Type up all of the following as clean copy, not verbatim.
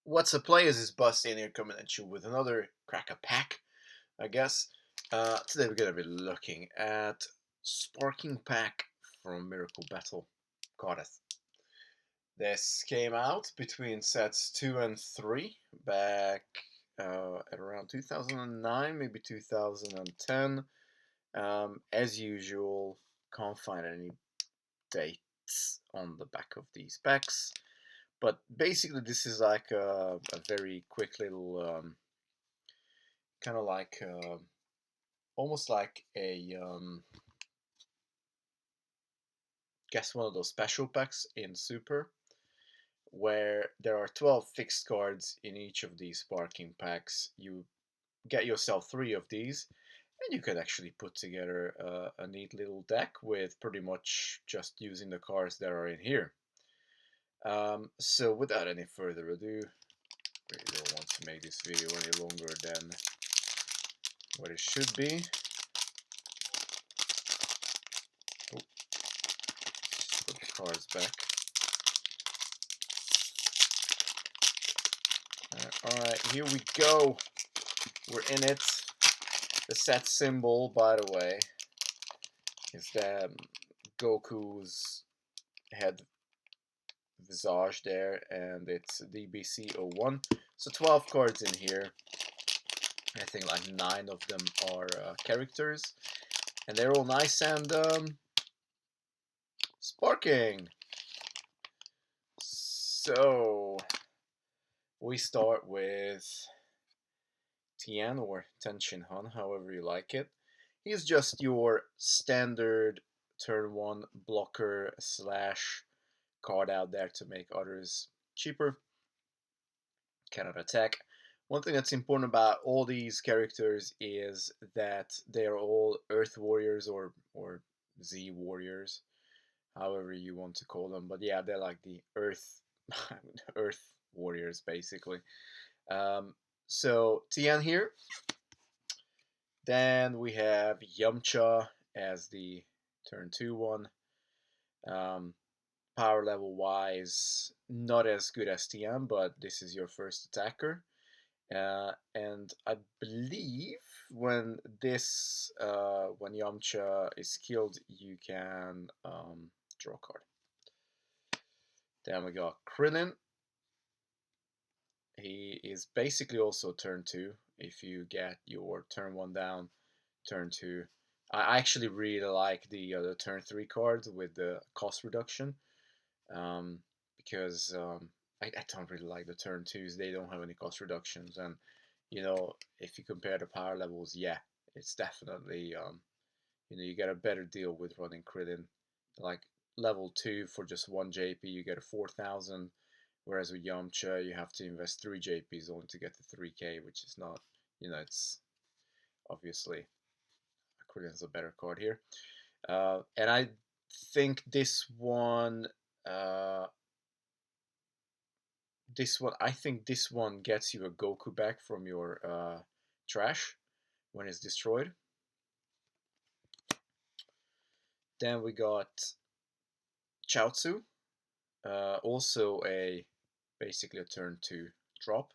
What's up, players? Is Bust in here coming at you with another cracker pack, I guess. Today we're going to be looking at Sparking Pack from Miracle Battle Carddass. This came out between sets 2 and 3 back at around 2009, maybe 2010. As usual, can't find any dates on the back of these packs. But basically, this is like a very quick little, kind of like, almost like a, guess one of those special packs in Super, where there are 12 fixed cards in each of these sparking packs. You get yourself 3 of these, and you could actually put together a neat little deck with pretty much just using the cards that are in here. So without any further ado, really don't want to make this video any longer than what it should be. Oh, put the cards back. Alright, here we go. We're in it. The set symbol, by the way, is the Goku's head visage there, and it's DBC01. So 12 cards in here. I think like 9 of them are characters, and they're all nice and sparking. So we start with Tien or Tien, however you like it. He's just your standard turn 1 blocker slash card out there to make others cheaper. Cannot attack. One thing that's important about all these characters is that they are all Earth Warriors or Z Warriors, however you want to call them. But yeah, they're like the Earth Earth Warriors basically. So Tien here. Then we have Yamcha as the turn 2 one. Power level wise, not as good as Tien, but this is your first attacker. And I believe when when Yamcha is killed, you can draw a card. Then we got Krillin. He is basically also turn 2. If you get your turn 1 down, turn 2. I actually really like the turn 3 cards with the cost reduction, because I don't really like the turn 2s. They don't have any cost reductions, and you know, if you compare the power levels, yeah, it's definitely you get a better deal with running Krillin. Like level 2 for just 1 JP, you get a 4,000. Whereas with Yamcha, you have to invest 3 JPs only to get the 3K, which is not, it's obviously Krillin's a better card here. And I think this one, this one gets you a Goku back from your trash when it's destroyed. Then we got Chaozu, also basically a turn 2 drop.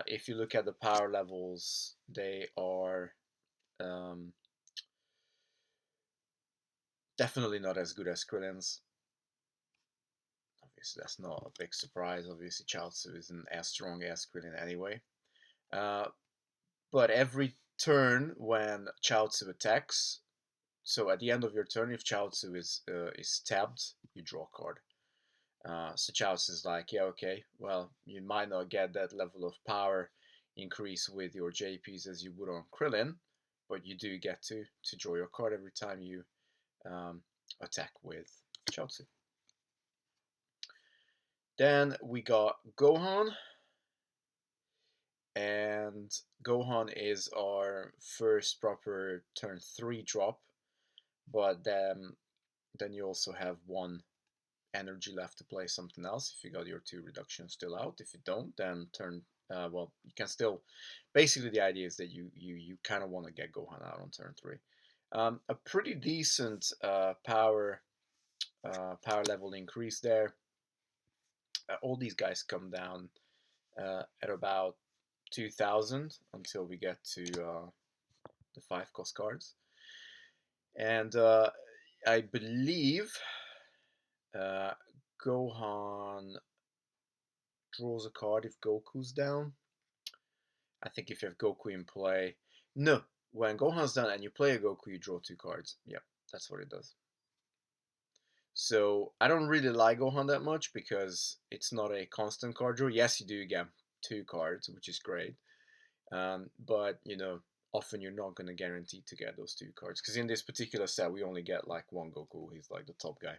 If you look at the power levels, they are definitely not as good as Krillin's. Obviously, that's not a big surprise. Obviously, Chaozu isn't as strong as Krillin anyway. But every turn when Chaozu attacks, so at the end of your turn, if Chaozu is tabbed, you draw a card. So Chaozu is like, yeah, okay, well, you might not get that level of power increase with your JPs as you would on Krillin, but you do get to draw your card every time you attack with Chaozu. Then we got Gohan, and Gohan is our first proper turn 3 drop, but then you also have 1 energy left to play something else if you got your 2 reductions still out. If you don't, then well, you can still, basically the idea is that you kind of want to get Gohan out on turn 3. A pretty decent power level increase there. All these guys come down at about 2000 until we get to the 5 cost cards. And I believe uh, Gohan draws a card if Goku's down. I think if you have Goku in play. No, when Gohan's down and you play a Goku, you draw 2 cards. Yep, that's what it does. So I don't really like Gohan that much because it's not a constant card draw. Yes, you do get 2 cards, which is great. But often you're not going to guarantee to get those 2 cards because in this particular set we only get like one Goku. He's like the top guy.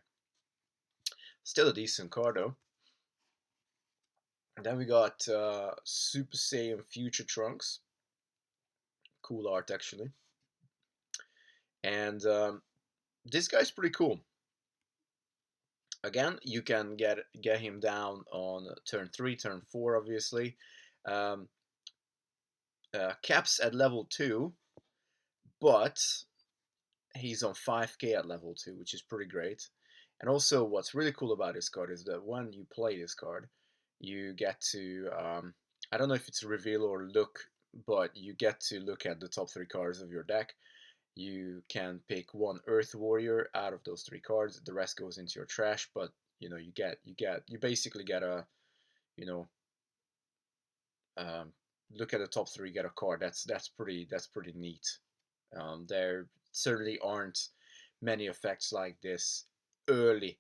Still a decent card though. And then we got Super Saiyan Future Trunks. Cool art actually. And this guy's pretty cool. Again, you can get him down on turn 3, turn 4, obviously. Um, caps at level 2, but he's on 5k at level 2, which is pretty great. And also, what's really cool about this card is that when you play this card, you get to, I don't know if it's reveal or look, but you get to look at the top 3 cards of your deck. You can pick one Earth Warrior out of those 3 cards. The rest goes into your trash, but you basically get a, you know, look at the top 3, get a card. That's pretty neat. There certainly aren't many effects like this early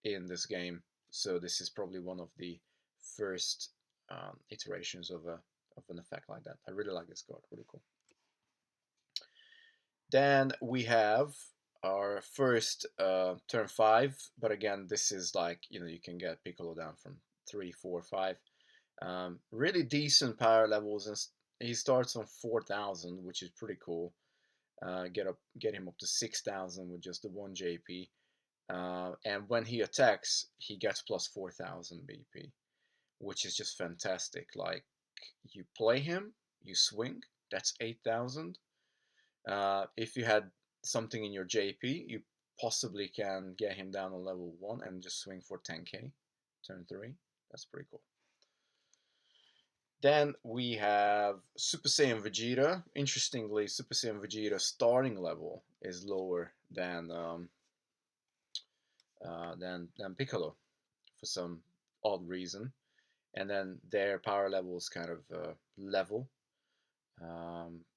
in this game, so this is probably one of the first iterations of an effect like that. I really like this card. Really cool. Then we have our first turn 5, but again, this is like you can get Piccolo down from 3, 4, 5. Really decent power levels, and he starts on 4,000, which is pretty cool. Get him up to 6,000 with just the 1 JP. And when he attacks, he gets plus 4,000 BP, which is just fantastic. Like, you play him, you swing, that's 8,000. If you had something in your JP, you possibly can get him down on level 1 and just swing for 10k, turn 3. That's pretty cool. Then we have Super Saiyan Vegeta. Interestingly, Super Saiyan Vegeta's starting level is lower than Piccolo for some odd reason, and then their power level is kind of level.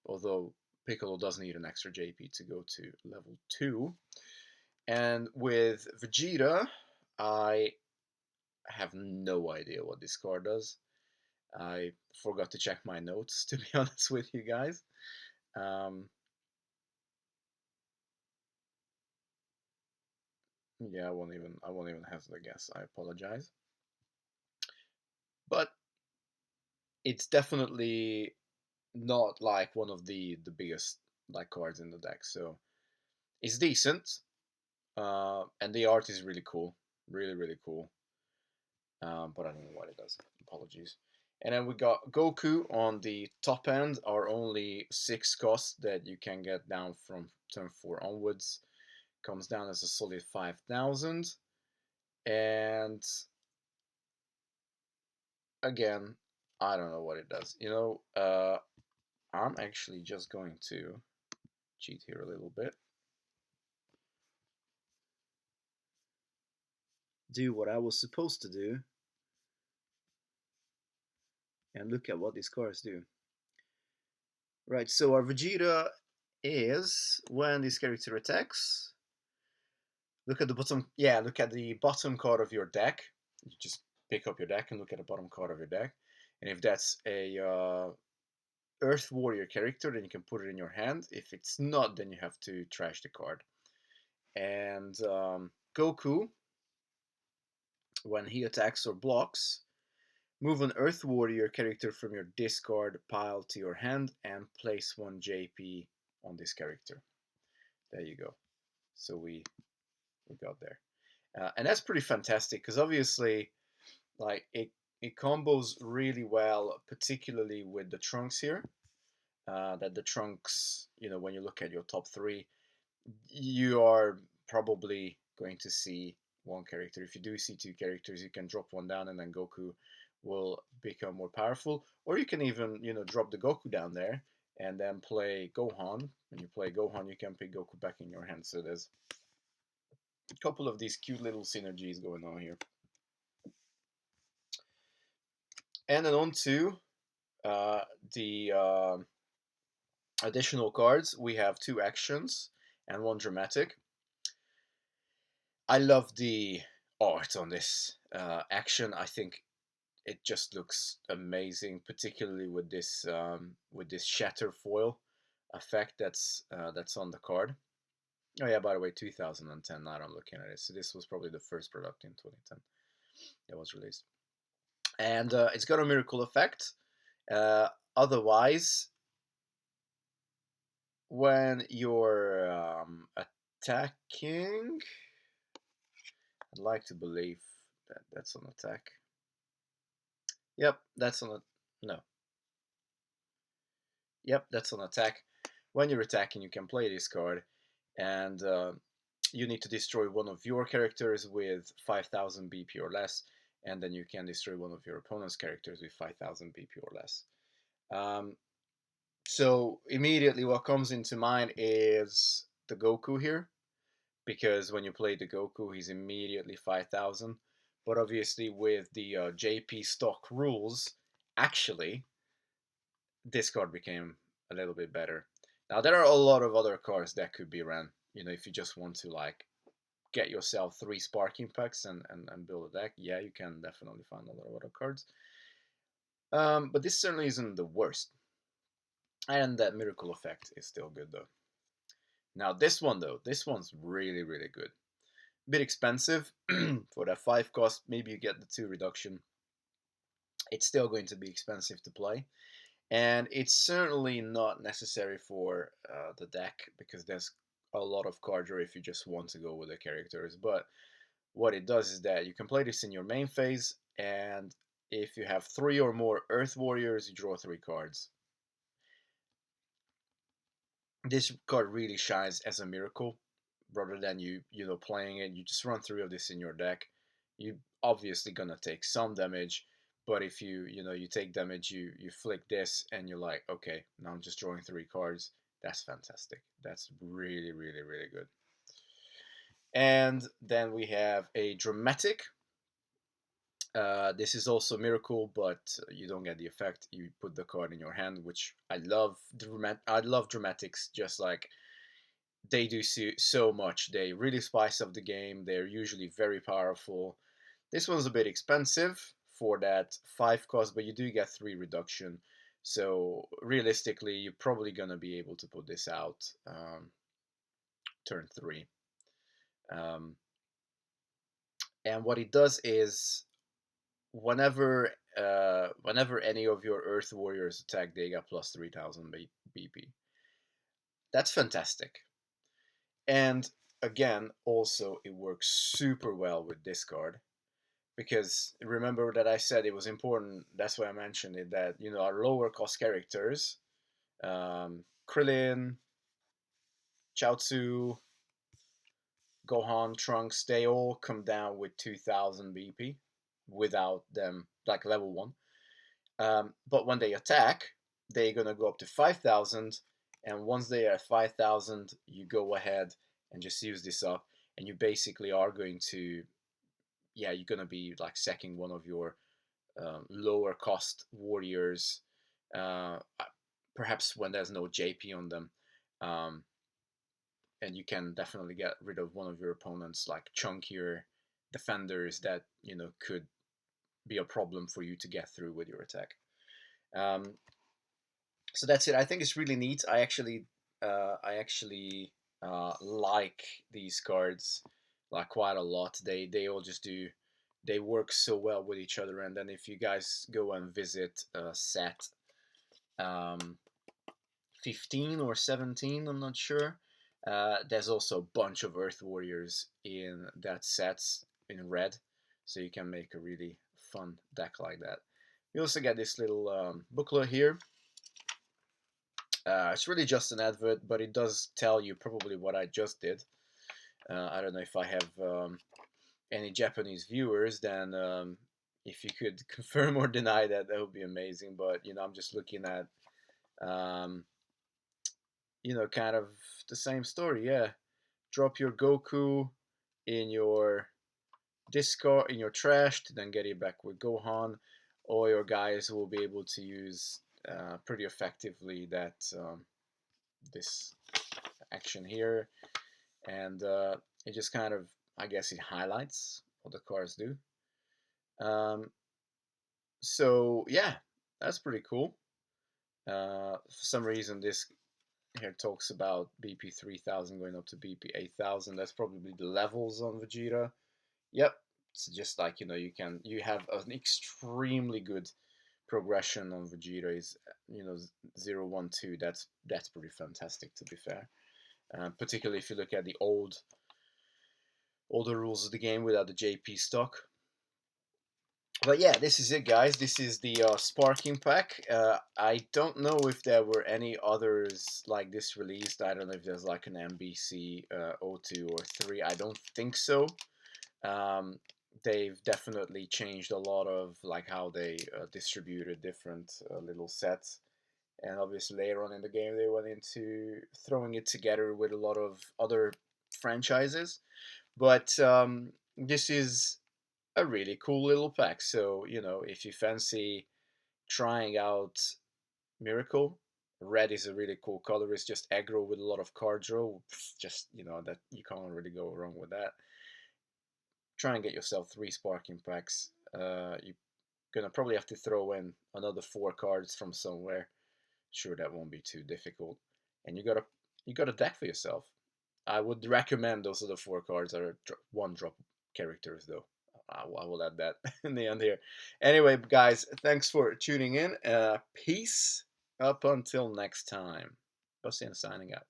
Although Piccolo does need an extra JP to go to level 2. And with Vegeta, I have no idea what this card does. I forgot to check my notes, to be honest with you guys. Yeah, I won't even hazard a guess. I apologize. But it's definitely not like one of the biggest like cards in the deck. So it's decent, and the art is really cool, really cool. But I don't know what it does. Apologies. And then we got Goku on the top end, our only 6 cost that you can get down from turn 4 onwards. Comes down as a solid 5,000. And again, I don't know what it does. I'm actually just going to cheat here a little bit. Do what I was supposed to do. And look at what these cards do. Right, so our Vegeta is, when this character attacks, look at the bottom card of your deck. You just pick up your deck and look at the bottom card of your deck. And if that's a Earth Warrior character, then you can put it in your hand. If it's not, then you have to trash the card. And Goku, when he attacks or blocks, move an Earth Warrior character from your discard pile to your hand and place 1 JP on this character. There you go. So we got there. And that's pretty fantastic because obviously, like, it combos really well, particularly with the Trunks here. That the Trunks, when you look at your top 3, you are probably going to see 1 character. If you do see 2 characters, you can drop 1 down, and then Goku will become more powerful. Or you can even, drop the Goku down there and then play Gohan. When you play Gohan, you can pick Goku back in your hand. So there's a couple of these cute little synergies going on here. And then on to the additional cards. We have 2 actions and 1 dramatic. I love the art on this action. I think it just looks amazing, particularly with this shatter foil effect that's on the card. Oh yeah, by the way, 2010. Now I'm looking at it. So this was probably the first product in 2010 that was released, and it's got a miracle effect. Otherwise, when you're attacking, I'd like to believe that that's an attack. Yep, that's on a no. Yep, that's an attack. When you're attacking, you can play this card, and you need to destroy one of your characters with 5,000 BP or less, and then you can destroy one of your opponent's characters with 5,000 BP or less. So immediately what comes into mind is the Goku here, because when you play the Goku, he's immediately 5,000. But obviously with the JP stock rules, actually, this card became a little bit better. Now there are a lot of other cards that could be ran. If you just want to like get yourself 3 sparking packs and build a deck, yeah, you can definitely find a lot of other cards. But this certainly isn't the worst. And that miracle effect is still good though. Now this one though, this one's really, really good. A bit expensive for that 5 cost. Maybe you get the 2 reduction. It's still going to be expensive to play. And it's certainly not necessary for the deck, because there's a lot of card draw if you just want to go with the characters. But what it does is that you can play this in your main phase, and if you have 3 or more Earth Warriors, you draw 3 cards. This card really shines as a miracle, rather than you playing it. You just run 3 of this in your deck. You obviously gonna take some damage, but if you take damage, you flick this and you're like, okay, now I'm just drawing 3 cards. That's fantastic. That's really, really, really good. And then we have a dramatic. This is also a miracle, but you don't get the effect. You put the card in your hand, which I love. I love dramatics. Just like they do so much. They really spice up the game. They're usually very powerful. This one's a bit expensive for that 5 cost, but you do get 3 reduction. So realistically, you're probably gonna be able to put this out turn 3. Um, and what it does is whenever any of your Earth Warriors attack, they get plus 3,000 BP. That's fantastic. And again, also it works super well with discard, because remember that I said it was important. That's why I mentioned it, that our lower cost characters, Krillin, Chaozu, Gohan, Trunks, they all come down with 2,000 BP without them, like level 1. But when they attack, they're gonna go up to 5,000, and once they are at 5,000, you go ahead and just use this up, and you basically are going to, yeah, you're gonna be like sacking one of your lower cost warriors, uh, perhaps when there's no JP on them, um, and you can definitely get rid of one of your opponent's like chunkier defenders that could be a problem for you to get through with your attack. So that's it. I think it's really neat. I actually like these cards like quite a lot. They all just do. They work so well with each other. And then if you guys go and visit set 15 or 17, I'm not sure. There's also a bunch of Earth Warriors in that set in red, so you can make a really fun deck like that. We also get this little booklet here. It's really just an advert, but it does tell you probably what I just did. I don't know if I have any Japanese viewers, then if you could confirm or deny that, that would be amazing. But I'm just looking at um, kind of the same story. Yeah, drop your Goku in your discard, in your trash, to then get it back with Gohan. All your guys will be able to use pretty effectively that this action here, and it just kind of, I guess, it highlights what the cards do. Um, so yeah, that's pretty cool. For some reason, this here talks about BP 3000 going up to BP 8000. That's probably the levels on Vegeta. Yep, it's just like you have an extremely good progression on Vegeta. Is 0, 1, 2. That's pretty fantastic, to be fair. Particularly if you look at the older rules of the game without the JP stock. But yeah, this is it, guys. This is the Sparking pack. I don't know if there were any others like this released. I don't know if there's like an MBC 02 or 3. I don't think so. They've definitely changed a lot of like how they distributed different little sets. And obviously later on in the game they went into throwing it together with a lot of other franchises. But this is a really cool little pack. So, if you fancy trying out Miracle, red is a really cool color. It's just aggro with a lot of card draw. Just, that you can't really go wrong with that. Try and get yourself 3 Sparking packs. You're gonna probably have to throw in another 4 cards from somewhere. Sure, that won't be too difficult. And you got a deck for yourself. I would recommend those other 4 cards are 1-drop characters, though. I will add that in the end here. Anyway, guys, thanks for tuning in. Peace. Up until next time. Saiyan signing out.